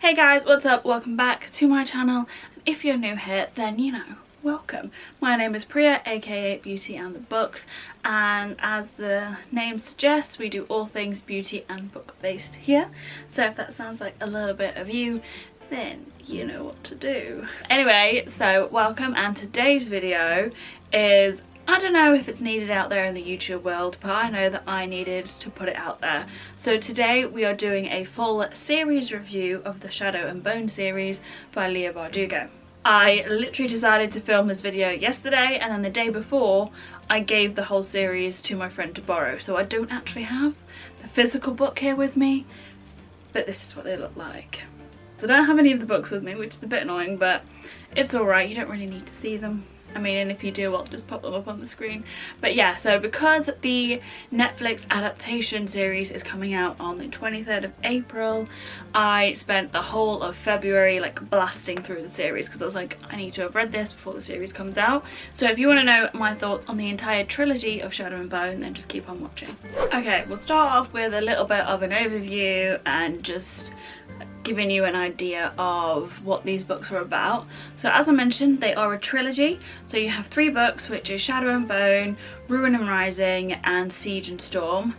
Hey guys, what's up? Welcome back to my channel. If you're new here, then you know, welcome. My name is Priya, aka Beauty and the Books, and as the name suggests, we do all things beauty and book based here. So if that sounds like a little bit of you, then you know what to do. Anyway, so welcome, and today's video is, I don't know if it's needed out there in the YouTube world, but I know that I needed to put it out there. So today we are doing a full series review of the Shadow and Bone series by Leigh Bardugo. I literally decided to film this video yesterday, and then the day before I gave the whole series to my friend to borrow. So I don't actually have the physical book here with me, but this is what they look like. So I don't have any of the books with me, which is a bit annoying, but it's alright, you don't really need to see them. I mean, and if you do, I'll just pop them up on the screen. But yeah, so because the Netflix adaptation series is coming out on the 23rd of April, I spent the whole of February like blasting through the series because I was like, I need to have read this before the series comes out. So if you want to know my thoughts on the entire trilogy of Shadow and Bone, then just keep on watching. Okay, we'll start off with a little bit of an overview and just giving you an idea of what these books are about. So as I mentioned, they are a trilogy. So you have 3 books, which is Shadow and Bone, Ruin and Rising, and Siege and Storm.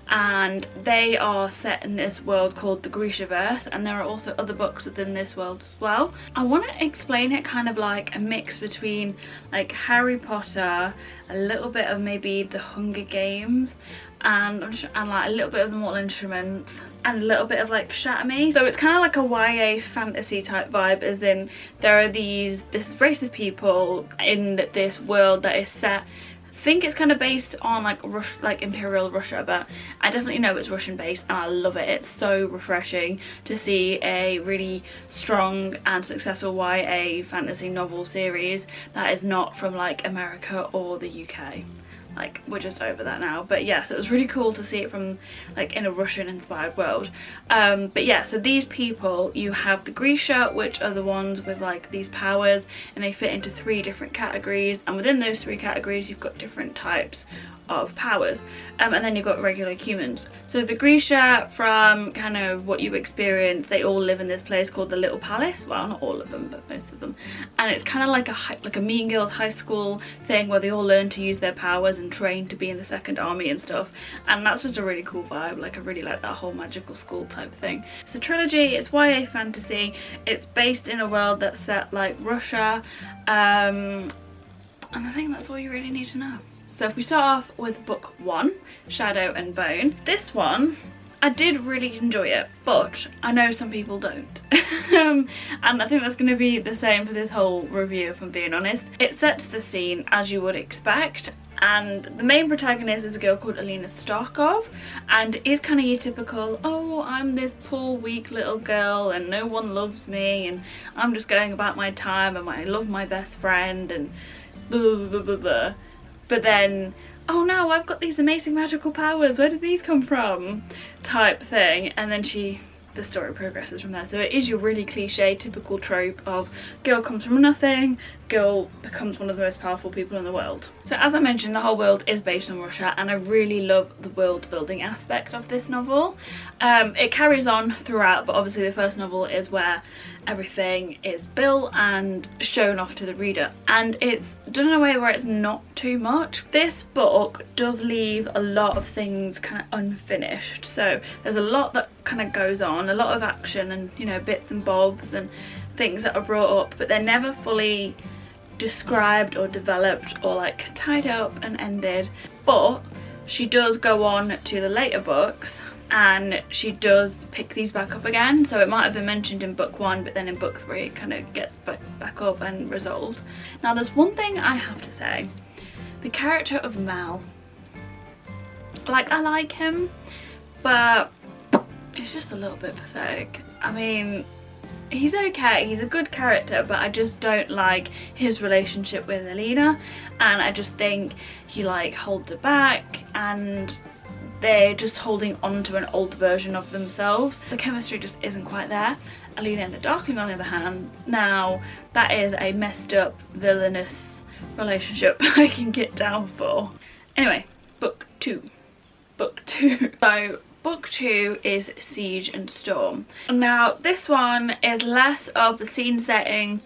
And they are set in this world called the Grishaverse, and there are also other books within this world as well. I want to explain it kind of like a mix between like Harry Potter, a little bit of maybe the Hunger Games, and like a little bit of the Mortal Instruments, and a little bit of like Shatter Me. So it's kind of like a YA fantasy type vibe, as in there are this race of people in this world that is set, I think it's kind of based on like Imperial Russia, but I definitely know it's Russian based, and I love it. It's so refreshing to see a really strong and successful YA fantasy novel series that is not from like America or the UK. Like, we're just over that now. But yeah, so it was really cool to see it from like in a Russian inspired world. But yeah, so these people, you have the Grisha, which are the ones with like these powers, and they fit into 3 different categories, and within those 3 categories you've got different types of powers, and then you've got regular humans. So the Grisha, from kind of what you experience, they all live in this place called the Little Palace. Well, not all of them, but most of them. And it's kind of like a Mean Girls high school thing where they all learn to use their powers and train to be in the Second Army and stuff. And that's just a really cool vibe. Like, I really like that whole magical school type thing. It's a trilogy, it's YA fantasy, it's based in a world that's set like Russia, and I think that's all you really need to know. So if we start off with book 1, Shadow and Bone, this one, I did really enjoy it, but I know some people don't. And I think that's going to be the same for this whole review, if I'm being honest. It sets the scene as you would expect, and the main protagonist is a girl called Alina Starkov, and is kind of your typical, oh, I'm this poor weak little girl and no one loves me and I'm just going about my time and I love my best friend and blah blah blah blah blah. But then, oh no, I've got these amazing magical powers, where did these come from? Type thing. And then the story progresses from there. So it is your really cliche, typical trope of girl comes from nothing, girl becomes one of the most powerful people in the world. So as I mentioned, the whole world is based on Russia, and I really love the world building aspect of this novel. It carries on throughout, but obviously the first novel is where everything is built and shown off to the reader, and it's done in a way where it's not too much. This book does leave a lot of things kind of unfinished, so there's a lot that kind of goes on, a lot of action and, you know, bits and bobs and things that are brought up, but they're never fully described or developed or like tied up and ended. But she does go on to the later books and she does pick these back up again, so it might have been mentioned in book 1, but then in book 3 it kind of gets back up and resolved. Now there's one thing I have to say, the character of Mal, like, I like him, but it's just a little bit pathetic. I mean, he's okay, he's a good character, but I just don't like his relationship with Alina, and I just think he like holds her back and they're just holding on to an old version of themselves. The chemistry just isn't quite there. Alina and the Darkling, on the other hand, now that is a messed up, villainous relationship I can get down for. Anyway, book 2. So book 2 is Siege and Storm. Now this one is less of the scene setting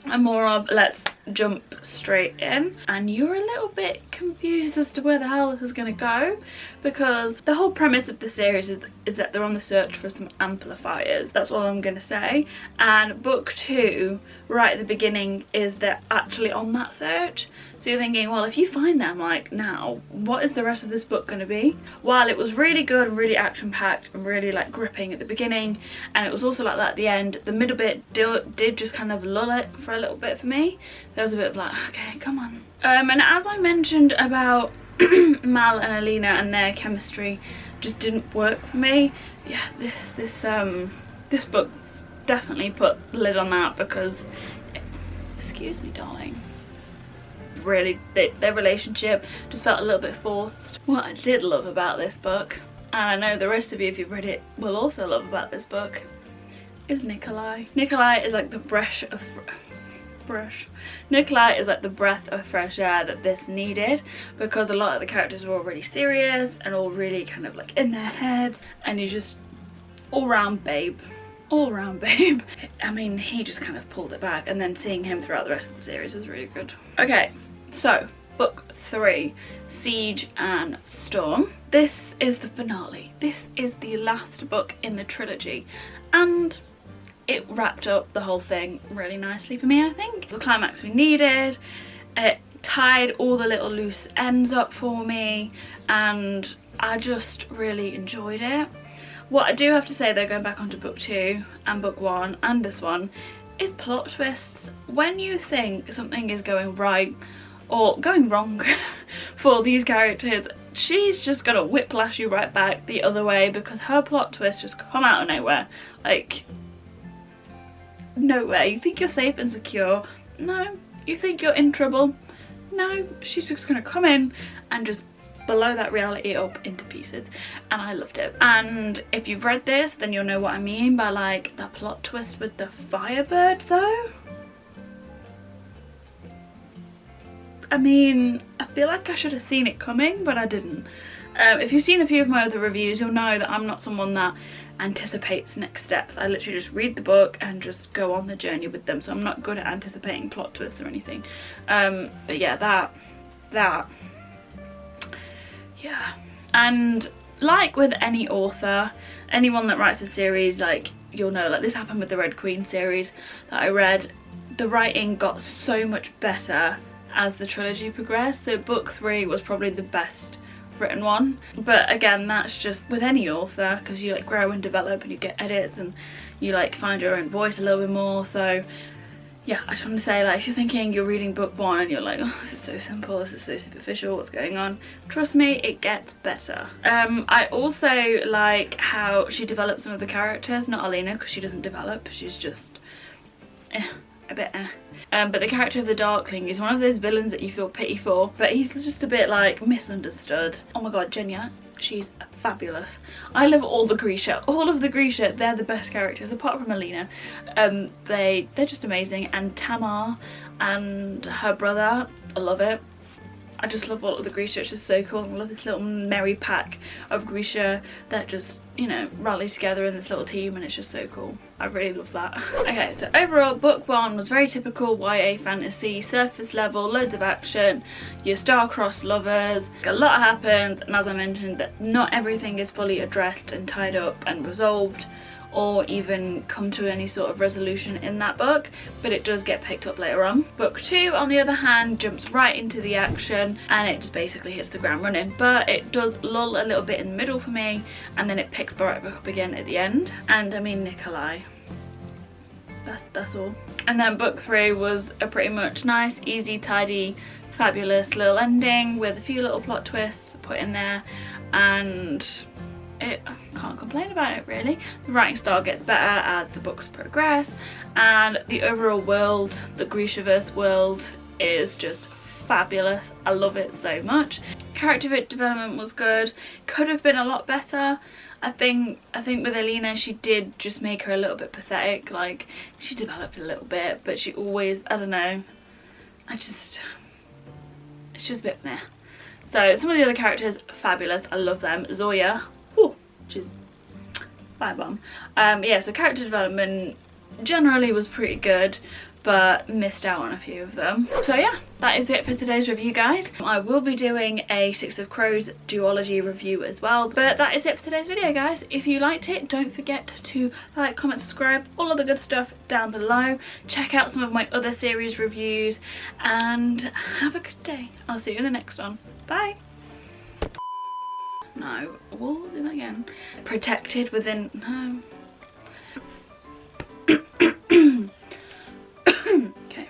and more of let's jump straight in, and you're a little bit confused as to where the hell this is going to go, because the whole premise of the series is that they're on the search for some amplifiers. That's all I'm going to say. And book 2 right at the beginning is they're actually on that search, so you're thinking, well, if you find them, like, now what is the rest of this book going to be? While it was really good and really action packed and really like gripping at the beginning, and it was also like that at the end, the middle bit did just kind of lull it for a little bit for me. There was a bit of like, okay, come on. And as I mentioned about Mal and Alina and their chemistry just didn't work for me, yeah, this book definitely put the lid on that, because excuse me darling, really their relationship just felt a little bit forced. What I did love about this book, and I know the rest of you if you've read it will also love about this book, is Nikolai. Nikolai is like the breath of fresh air that this needed, because a lot of the characters were all really serious and all really kind of like in their heads, and you just all round babe. I mean, he just kind of pulled it back, and then seeing him throughout the rest of the series was really good. Okay, so book 3, Siege and Storm. This is the finale. This is the last book in the trilogy, and it wrapped up the whole thing really nicely for me, I think. The climax we needed, it tied all the little loose ends up for me, and I just really enjoyed it. What I do have to say though, going back onto book 2 and book 1 and this one, is plot twists. When you think something is going right or going wrong for these characters, she's just gonna whiplash you right back the other way, because her plot twists just come out of nowhere. Like, nowhere. You think you're safe and secure? No. You think you're in trouble? No. She's just gonna come in and just blow that reality up into pieces, and I loved it. And if you've read this, then you'll know what I mean by like the plot twist with the Firebird though. I mean, I feel like I should have seen it coming, but I didn't. If you've seen a few of my other reviews, you'll know that I'm not someone that anticipates next steps. I literally just read the book and just go on the journey with them, so I'm not good at anticipating plot twists or anything. But yeah, that yeah. And like with any author, anyone that writes a series, like, you'll know, like this happened with the Red Queen series that I read, the writing got so much better as the trilogy progressed, so book 3 was probably the best written one. But again, that's just with any author, because you like grow and develop and you get edits and you like find your own voice a little bit more. So yeah, I just want to say, like, if you're thinking you're reading book 1 and you're like, oh, this is so simple, this is so superficial, what's going on, trust me, it gets better. I also like how she develops some of the characters, not Alina, because she doesn't develop, she's just a bit but the character of the Darkling is one of those villains that you feel pity for, but he's just a bit like misunderstood. Oh my god, Genya, she's fabulous. I love all of the Grisha, they're the best characters apart from Alina. They're just amazing, and Tamar and her brother, I love it. I just love all of the Grisha, it's just so cool. I love this little merry pack of Grisha that just, you know, rally together in this little team, and it's just so cool. I really love that. Okay, so overall book 1 was very typical YA fantasy, surface level, loads of action, your star-crossed lovers, a lot happened, and as I mentioned, that not everything is fully addressed and tied up and resolved, or even come to any sort of resolution in that book, but it does get picked up later on. Book 2, on the other hand, jumps right into the action and it just basically hits the ground running, but it does lull a little bit in the middle for me, and then it picks right back up again at the end. And I mean, Nikolai, that's all. And then book 3 was a pretty much nice, easy, tidy, fabulous little ending with a few little plot twists put in there, and I can't complain about it really. The writing style gets better as the books progress, and the overall world, the Grishaverse world, is just fabulous. I love it so much. Character development was good, could have been a lot better. I think with Alina, she did just make her a little bit pathetic. Like, she developed a little bit, but she always, I don't know, she was a bit meh. So some of the other characters, fabulous, I love them. Zoya, ooh, which is bye bum. Yeah, so character development generally was pretty good, but missed out on a few of them. So yeah, that is it for today's review, guys. I will be doing a Six of Crows duology review as well, but that is it for today's video, guys. If you liked it, don't forget to like, comment, subscribe, all of the good stuff down below. Check out some of my other series reviews and have a good day. I'll see you in the next one. Bye. No, we'll do that again. Protected within, no. Okay.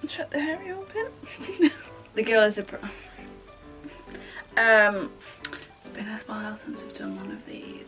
Shut the hairy open. The girl is a it's been a while since we've done one of these.